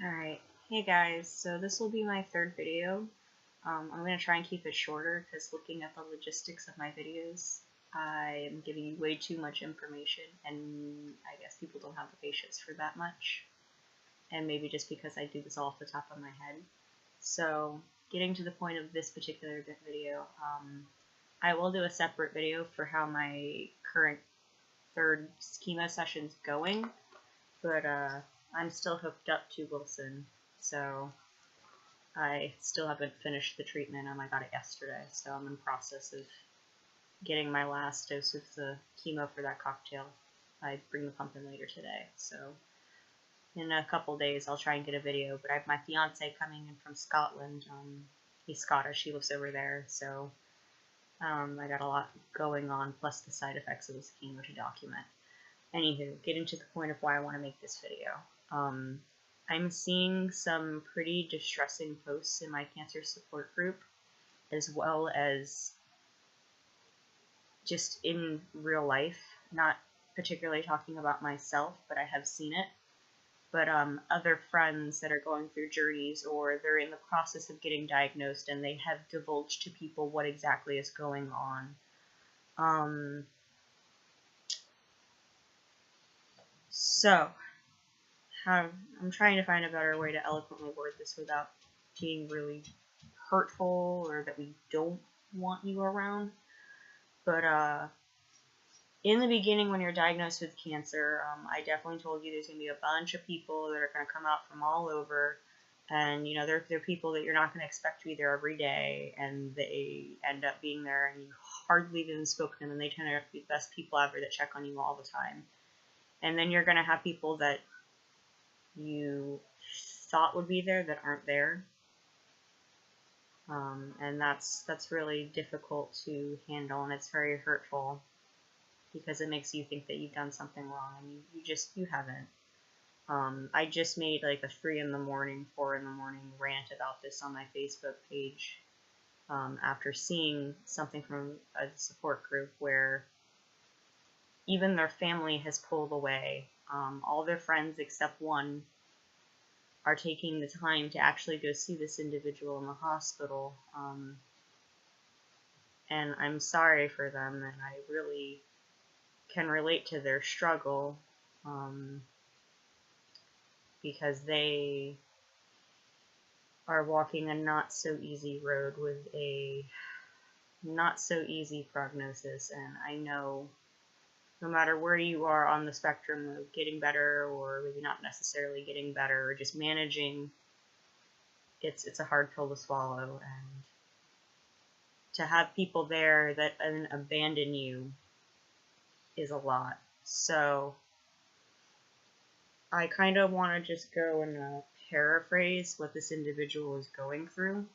Alright, hey guys, so this will be my third video. I'm going to try and keep it shorter because looking at the logistics of my videos, I am giving you way too much information and I guess people don't have the patience for that much. And maybe just because I do this all off the top of my head. So, getting to the point of this particular video, I will do a separate video for how my current third schema session's going, but I'm still hooked up to Wilson, so I still haven't finished the treatment. I got it yesterday, so I'm in the process of getting my last dose of the chemo for that cocktail. I bring the pump in later today, so in a couple days I'll try and get a video, but I have my fiance coming in from Scotland. He's Scottish, he lives over there, so I got a lot going on, plus the side effects of this chemo to document. Anywho, getting to the point of why I want to make this video. I'm seeing some pretty distressing posts in my cancer support group, as well as just in real life, not particularly talking about myself, but I have seen it. But other friends that are going through journeys, or they're in the process of getting diagnosed and they have divulged to people what exactly is going on. So, I'm trying to find a better way to eloquently word this without being really hurtful or that we don't want you around. But in the beginning, when you're diagnosed with cancer, I definitely told you there's going to be a bunch of people that are going to come out from all over. And, you know, they're people that you're not going to expect to be there every day, and they end up being there, and you hardly even spoke to them, and they turn out to be the best people ever that check on you all the time. And then you're going to have people that you thought would be there that aren't there. And that's really difficult to handle, and it's very hurtful because it makes you think that you've done something wrong, and you haven't. I just made like a 3 in the morning, 4 in the morning rant about this on my Facebook page after seeing something from a support group where even their family has pulled away. All their friends except one are taking the time to actually go see this individual in the hospital. And I'm sorry for them, and I really can relate to their struggle, because they are walking a not so easy road with a not so easy prognosis. And I know no matter where you are on the spectrum of getting better, or maybe not necessarily getting better, or just managing, it's a hard pill to swallow. And to have people there that abandon you is a lot. So I kind of want to just go and paraphrase what this individual is going through.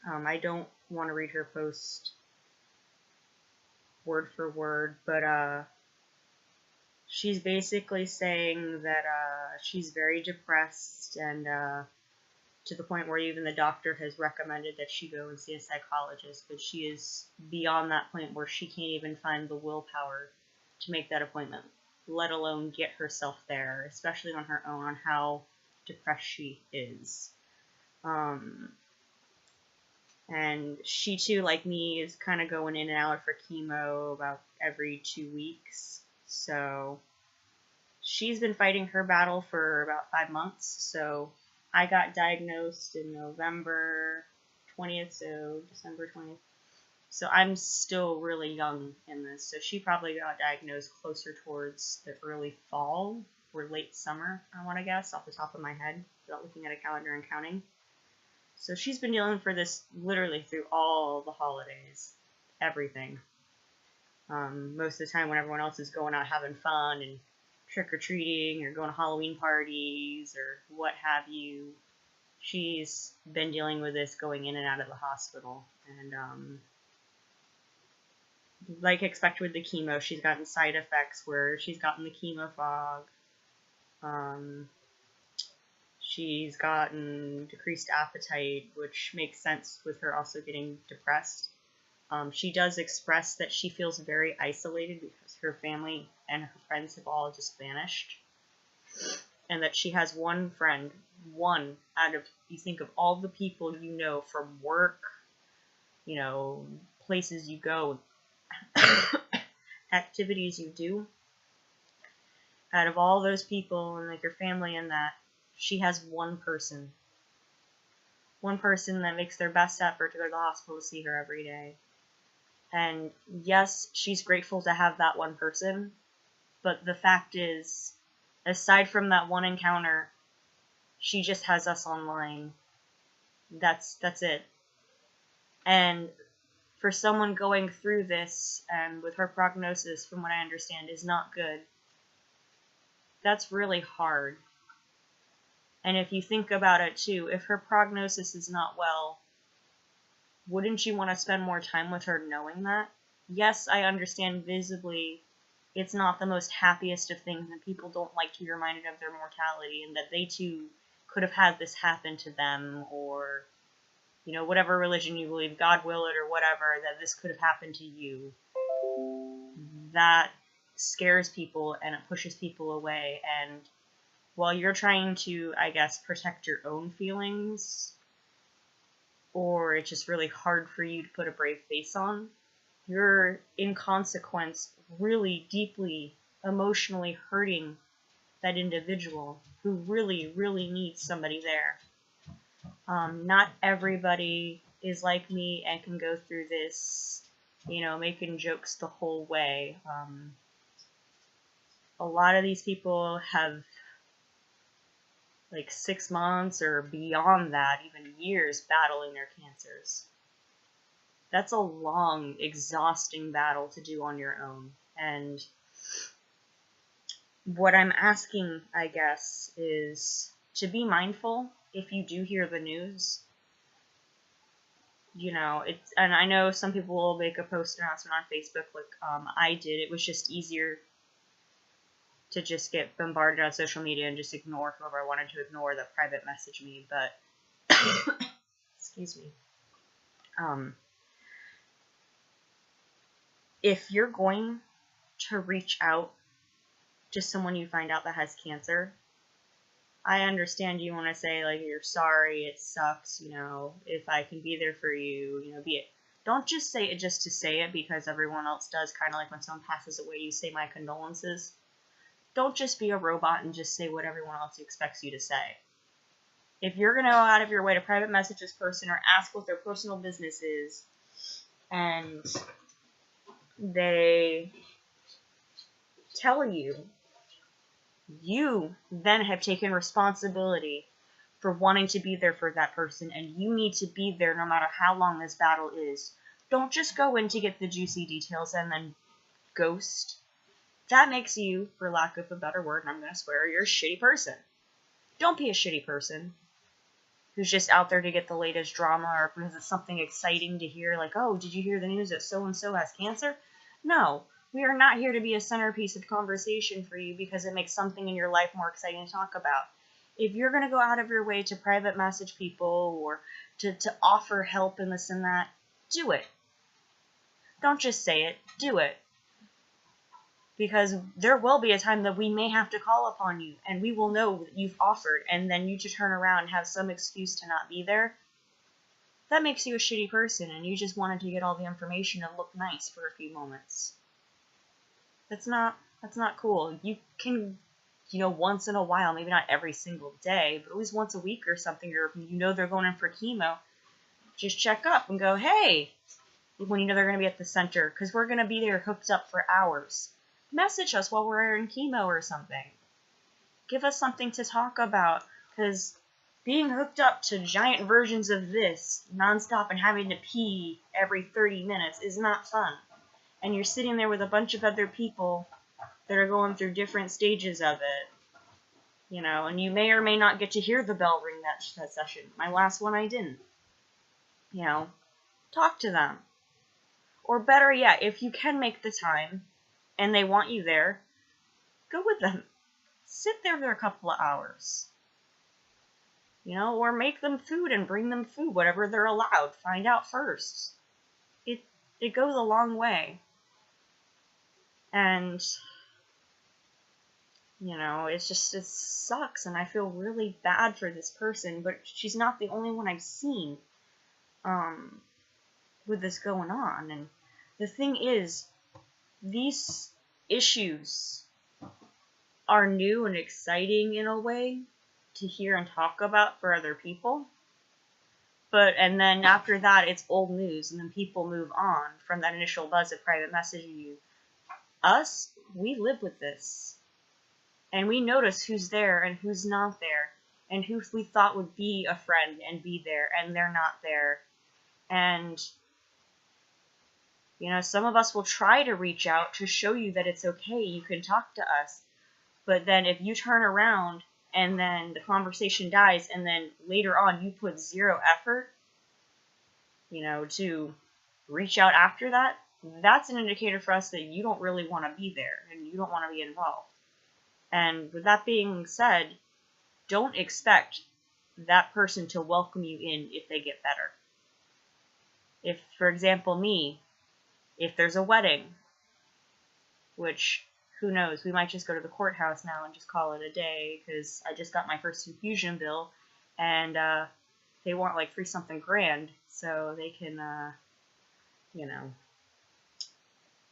I don't want to read her post word for word, but she's basically saying that she's very depressed, and to the point where even the doctor has recommended that she go and see a psychologist, but she is beyond that point where she can't even find the willpower to make that appointment, let alone get herself there, especially on her own, on how depressed she is. And she too, like me, is kind of going in and out for chemo about every 2 weeks. So she's been fighting her battle for about 5 months. So I got diagnosed in November 20th, so December 20th. So I'm still really young in this. So she probably got diagnosed closer towards the early fall or late summer, I want to guess, off the top of my head, without looking at a calendar and counting. So she's been dealing for this literally through all the holidays, everything. Most of the time when everyone else is going out having fun and trick-or-treating or going to Halloween parties or what have you, she's been dealing with this going in and out of the hospital. And like expected with the chemo, she's gotten side effects where she's gotten the chemo fog. She's gotten decreased appetite, which makes sense with her also getting depressed. She does express that she feels very isolated because her family and her friends have all just vanished. and that she has one friend, one out of, you think of all the people you know from work, you know, places you go, activities you do, out of all those people and like your family and that, she has one person that makes their best effort to go to the hospital to see her every day. And yes, she's grateful to have that one person, but the fact is, aside from that one encounter, she just has us online. That's it. And for someone going through this, and with her prognosis, from what I understand, is not good, that's really hard. And if you think about it too, if her prognosis is not well, wouldn't you want to spend more time with her knowing that? Yes, I understand visibly it's not the most happiest of things, and people don't like to be reminded of their mortality, and that they too could have had this happen to them, or, you know, whatever religion you believe, God will it or whatever, that this could have happened to you. That scares people and it pushes people away, and while you're trying to, I guess, protect your own feelings, or it's just really hard for you to put a brave face on, you're, in consequence, really deeply emotionally hurting that individual who really, really needs somebody there. Not everybody is like me and can go through this, you know, making jokes the whole way. A lot of these people have like 6 months or beyond that, even years, battling their cancers. That's a long, exhausting battle to do on your own. And what I'm asking, I guess, is to be mindful if you do hear the news. You know, and I know some people will make a post announcement on Facebook like I did. It was just easier to just get bombarded on social media and just ignore whoever I wanted to ignore that private message me, but excuse me. If you're going to reach out to someone you find out that has cancer, I understand you want to say, like, you're sorry, it sucks, you know, if I can be there for you, you know, be it. Don't just say it just to say it because everyone else does, kind of like when someone passes away, you say my condolences. Don't just be a robot and just say what everyone else expects you to say. If you're going to go out of your way to private message this person or ask what their personal business is, and they tell you, you then have taken responsibility for wanting to be there for that person, and you need to be there no matter how long this battle is. Don't just go in to get the juicy details and then ghost. That makes you, for lack of a better word, and I'm going to swear, you're a shitty person. Don't be a shitty person who's just out there to get the latest drama or because it's something exciting to hear, like, oh, did you hear the news that so-and-so has cancer? No, we are not here to be a centerpiece of conversation for you because it makes something in your life more exciting to talk about. If you're going to go out of your way to private message people or to offer help and this and that, do it. Don't just say it, do it. Because there will be a time that we may have to call upon you, and we will know that you've offered, and then you to turn around and have some excuse to not be there. That makes you a shitty person, and you just wanted to get all the information and look nice for a few moments. That's not cool. You can, you know, once in a while, maybe not every single day, but at least once a week or something, or you know they're going in for chemo, just check up and go, hey, when you know they're going to be at the center, because we're going to be there hooked up for hours. Message us while we're in chemo or something. Give us something to talk about, because being hooked up to giant versions of this nonstop and having to pee every 30 minutes is not fun. And you're sitting there with a bunch of other people that are going through different stages of it. You know, and you may or may not get to hear the bell ring that session. My last one I didn't. You know, talk to them. Or better yet, if you can make the time, and they want you there, go with them. Sit there for a couple of hours. You know, or make them food and bring them food, whatever they're allowed. Find out first. It goes a long way. And You know, it's just, it sucks, and I feel really bad for this person, but she's not the only one I've seen, with this going on. And the thing is, these issues are new and exciting in a way to hear and talk about for other people. But, and then after that, it's old news, and then people move on from that initial buzz of private messaging you. Us, we live with this. And we notice who's there and who's not there, and who we thought would be a friend and be there, and they're not there. And, you know, some of us will try to reach out to show you that it's okay, you can talk to us. But then if you turn around and then the conversation dies, and then later on you put zero effort, you know, to reach out after that, that's an indicator for us that you don't really want to be there, and you don't want to be involved. And with that being said, don't expect that person to welcome you in if they get better. If, for example, me, if there's a wedding, which, who knows, we might just go to the courthouse now and just call it a day, because I just got my first infusion bill, and they want like $3-something grand, so they can, you know,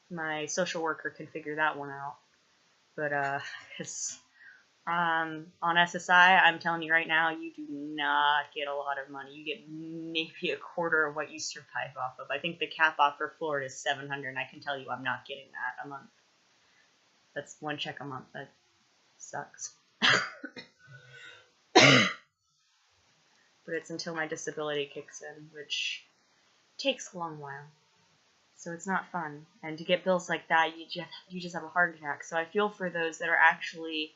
my social worker can figure that one out. But, on SSI, I'm telling you right now, you do not get a lot of money. You get maybe a quarter of what you survive off of. I think the cap off for Florida is $700, and I can tell you I'm not getting that a month. That's one check a month. That sucks. But it's until my disability kicks in, which takes a long while. So it's not fun. And to get bills like that, you just have a heart attack. So I feel for those that are actually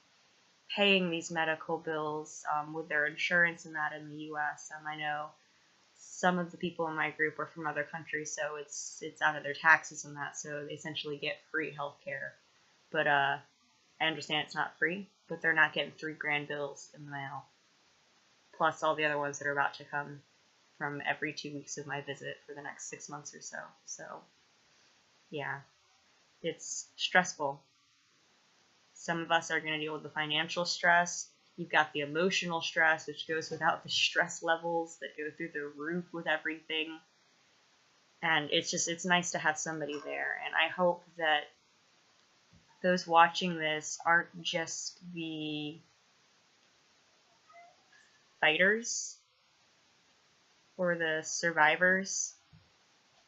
paying these medical bills with their insurance and that in the U.S. I know some of the people in my group are from other countries, so it's out of their taxes and that, so they essentially get free health care. But I understand it's not free, but they're not getting $3,000 bills in the mail, plus all the other ones that are about to come from every 2 weeks of my visit for the next 6 months or so. So, yeah, it's stressful. Some of us are going to deal with the financial stress. You've got the emotional stress, which goes without the stress levels that go through the roof with everything. And it's nice to have somebody there. And I hope that those watching this aren't just the fighters or the survivors.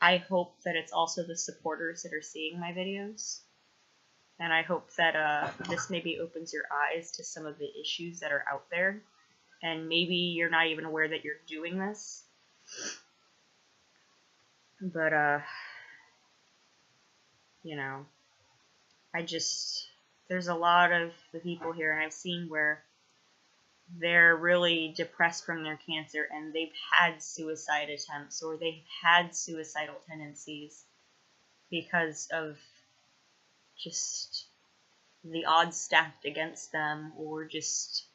I hope that it's also the supporters that are seeing my videos. And I hope that this maybe opens your eyes to some of the issues that are out there. And maybe you're not even aware that you're doing this. But, you know, there's a lot of the people here, and I've seen where they're really depressed from their cancer, and they've had suicide attempts, or they've had suicidal tendencies because of just the odds stacked against them, or just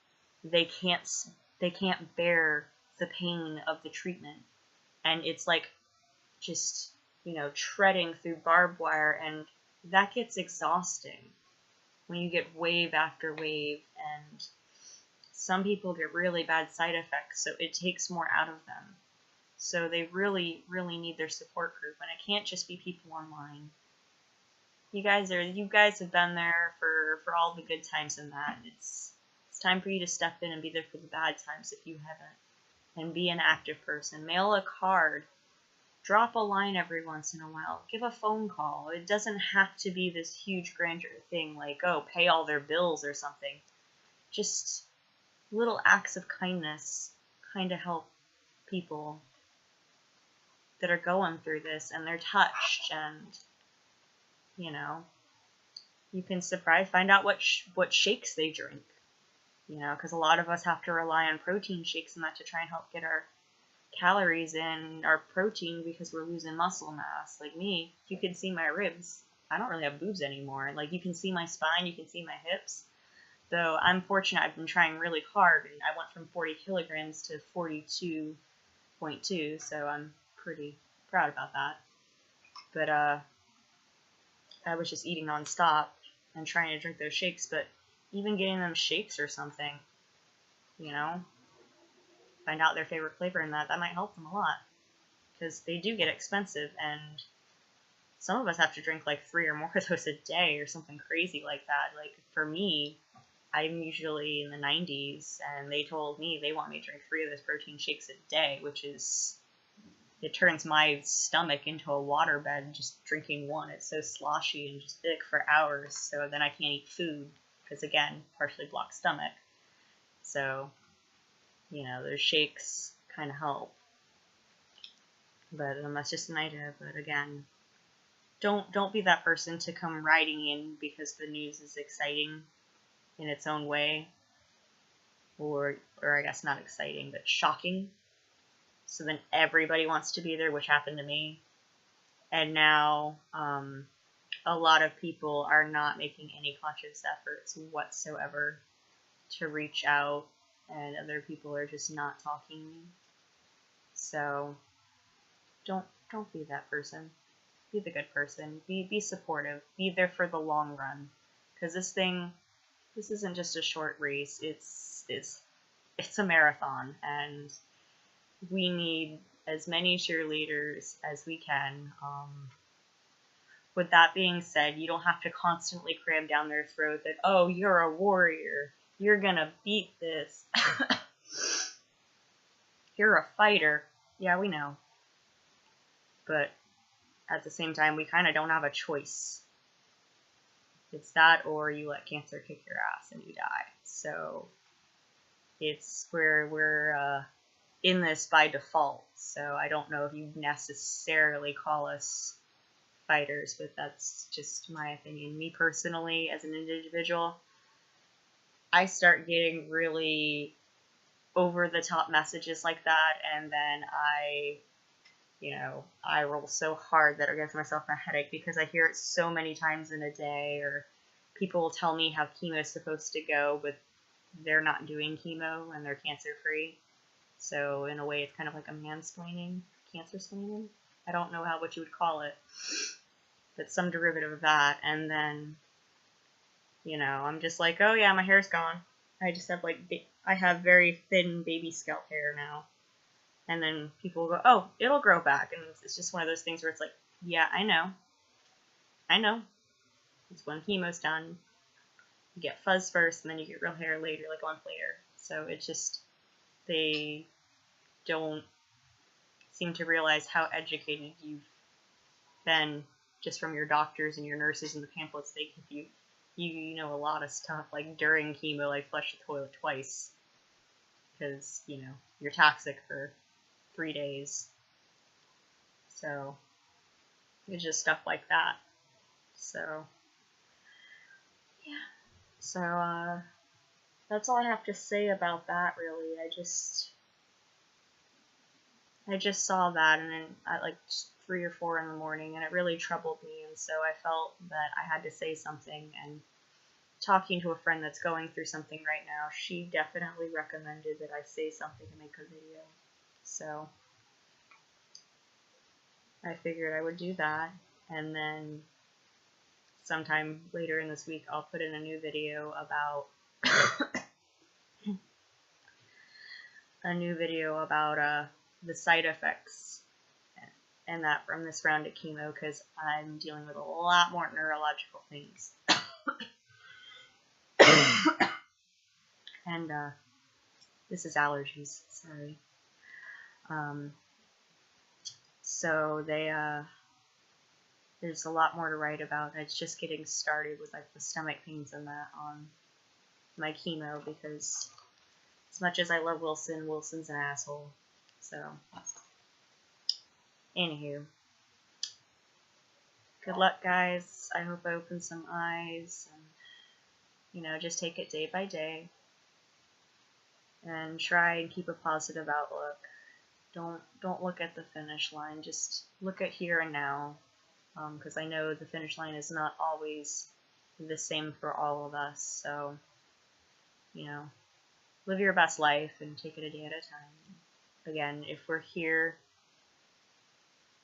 they can't bear the pain of the treatment. And it's like just, you know, treading through barbed wire, and that gets exhausting when you get wave after wave, and some people get really bad side effects, so it takes more out of them. So they really, really need their support group, and it can't just be people online. You guys have been there for all the good times and that. It's time for you to step in and be there for the bad times if you haven't. And be an active person. Mail a card. Drop a line every once in a while. Give a phone call. It doesn't have to be this huge grandeur thing like, oh, pay all their bills or something. Just little acts of kindness kind of help people that are going through this, and they're touched, and, you know, you can find out what shakes they drink, you know, because a lot of us have to rely on protein shakes and that to try and help get our calories in, our protein, because we're losing muscle mass. Like me, you can see my ribs. I don't really have boobs anymore. Like, you can see my spine, you can see my hips. Though I'm fortunate, I've been trying really hard, and I went from 40 kilograms to 42.2, so I'm pretty proud about that. But I was just eating nonstop and trying to drink those shakes, but even getting them shakes or something, you know, find out their favorite flavor, and that might help them a lot, because they do get expensive, and some of us have to drink like 3 or more of those a day or something crazy like that. Like for me, I'm usually in the 90s, and they told me they want me to drink 3 of those protein shakes a day, which is, it turns my stomach into a waterbed just drinking one. It's so sloshy and just thick for hours, so then I can't eat food, because again, partially blocked stomach. So, you know, those shakes kind of help. But that's just an idea. But again, don't be that person to come riding in because the news is exciting in its own way, or I guess not exciting, but shocking. So then everybody wants to be there, which happened to me. And now a lot of people are not making any conscious efforts whatsoever to reach out, and other people are just not talking to me. So don't be that person. Be the good person. Be supportive. Be there for the long run, because this isn't just a short race. It's a marathon, and we need as many cheerleaders as we can. With that being said, you don't have to constantly cram down their throat that, oh, you're a warrior, you're gonna beat this, you're a fighter. Yeah, we know. But at the same time, we kind of don't have a choice. It's that, or you let cancer kick your ass and you die. So it's where we're in this by default. So I don't know if you necessarily call us fighters, but that's just my opinion. Me personally, as an individual, I start getting really over the top messages like that, and then I roll so hard that I give myself a headache because I hear it so many times in a day, or people will tell me how chemo is supposed to go, but they're not doing chemo and they're cancer free. So in a way, it's kind of like a mansplaining, cancer splaining. I don't know what you would call it, but some derivative of that. And then, I'm just like, oh yeah, my hair's gone. I just have I have very thin baby scalp hair now. And then people go, oh, it'll grow back. And it's just one of those things where it's like, yeah, I know. It's when chemo's done. You get fuzz first, and then you get real hair later, like a month later. So it's just, they don't seem to realize how educated you've been just from your doctors and your nurses and the pamphlets they give you. You know a lot of stuff, like during chemo, like flush the toilet twice. Because, you're toxic for 3 days. So it's just stuff like that. So yeah. So that's all I have to say about that, really. I just saw that, and then at like 3 or 4 in the morning, and it really troubled me, and so I felt that I had to say something. And talking to a friend that's going through something right now, she definitely recommended that I say something and make a video. So I figured I would do that, and then sometime later in this week I'll put in a new video about the side effects and that from this round of chemo, because I'm dealing with a lot more neurological things. And this is allergies, sorry. So there's a lot more to write about. It's just getting started with like the stomach pains and that on my chemo, because as much as I love Wilson, Wilson's an asshole. So anywho, good luck, guys. I hope I open some eyes, and just take it day by day and try and keep a positive outlook. Don't look at the finish line. Just look at here and now, because I know the finish line is not always the same for all of us. So, live your best life and take it a day at a time. Again, if we're here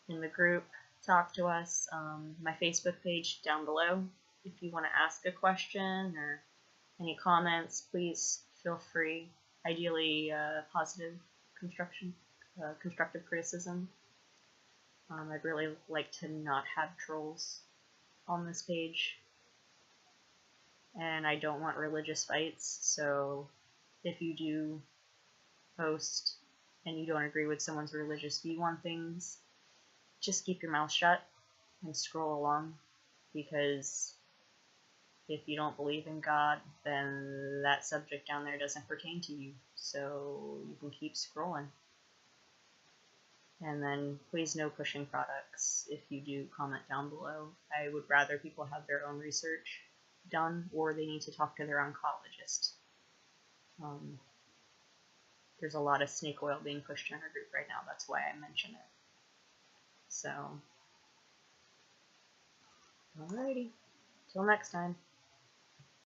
in the group, talk to us. My Facebook page down below if you want to ask a question or Any comments, please feel free. Ideally, positive constructive criticism. I'd really like to not have trolls on this page. And I don't want religious fights, so if you do post and you don't agree with someone's religious view on things, just keep your mouth shut and scroll along, because if you don't believe in God, then that subject down there doesn't pertain to you, so you can keep scrolling. And then please no pushing products if you do comment down below. I would rather people have their own research done, or they need to talk to their oncologist. There's a lot of snake oil being pushed in our group right now, that's why I mention it. So, alrighty, till next time.